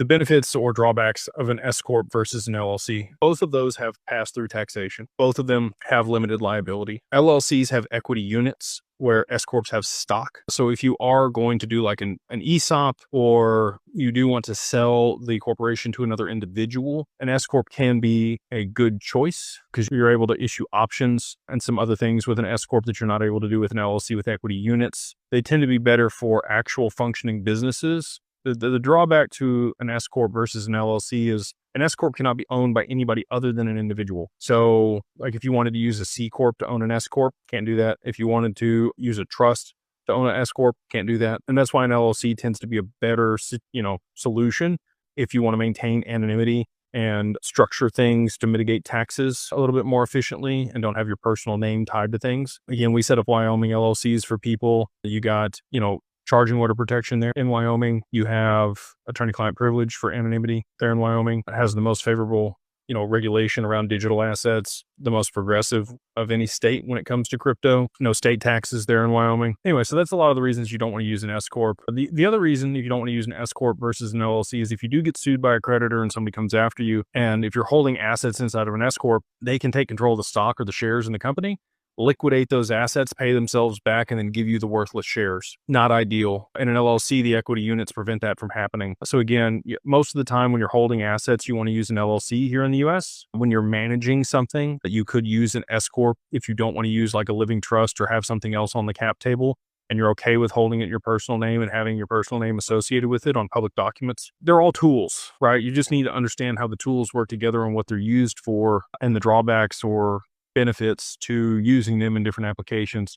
The benefits or drawbacks of an S-Corp versus an LLC. Both of those have pass-through taxation. Both of them have limited liability. LLCs have equity units where S-Corps have stock. So if you are going to do like an ESOP, or you do want to sell the corporation to another individual, an S-Corp can be a good choice because you're able to issue options and some other things with an S-Corp that you're not able to do with an LLC with equity units. They tend to be better for actual functioning businesses. The drawback to an S-Corp versus an LLC is an S-Corp cannot be owned by anybody other than an individual. So like if you wanted to use a C-Corp to own an S-Corp, can't do that. If you wanted to use a trust to own an S-Corp, can't do that. And that's why an LLC tends to be a better, solution if you want to maintain anonymity and structure things to mitigate taxes a little bit more efficiently and don't have your personal name tied to things. Again, we set up Wyoming LLCs for people. You got, charging order protection there in Wyoming. You have attorney-client privilege for anonymity there in Wyoming. It has the most favorable, regulation around digital assets, the most progressive of any state when it comes to crypto. No state taxes there in Wyoming. Anyway, so that's a lot of the reasons you don't want to use an S-Corp. The other reason if you don't want to use an S-Corp versus an LLC is if you do get sued by a creditor and somebody comes after you, and if you're holding assets inside of an S-Corp, they can take control of the stock or the shares in the company, liquidate those assets, pay themselves back, and then give you the worthless shares. Not ideal. In an LLC, the equity units prevent that from happening. So again, most of the time when you're holding assets, you want to use an LLC here in the US. When you're managing something, that you could use an S-Corp if you don't want to use like a living trust or have something else on the cap table, and you're okay with holding it your personal name and having your personal name associated with it on public documents. They're all tools, right? You just need to understand how the tools work together and what they're used for and the drawbacks or benefits to using them in different applications.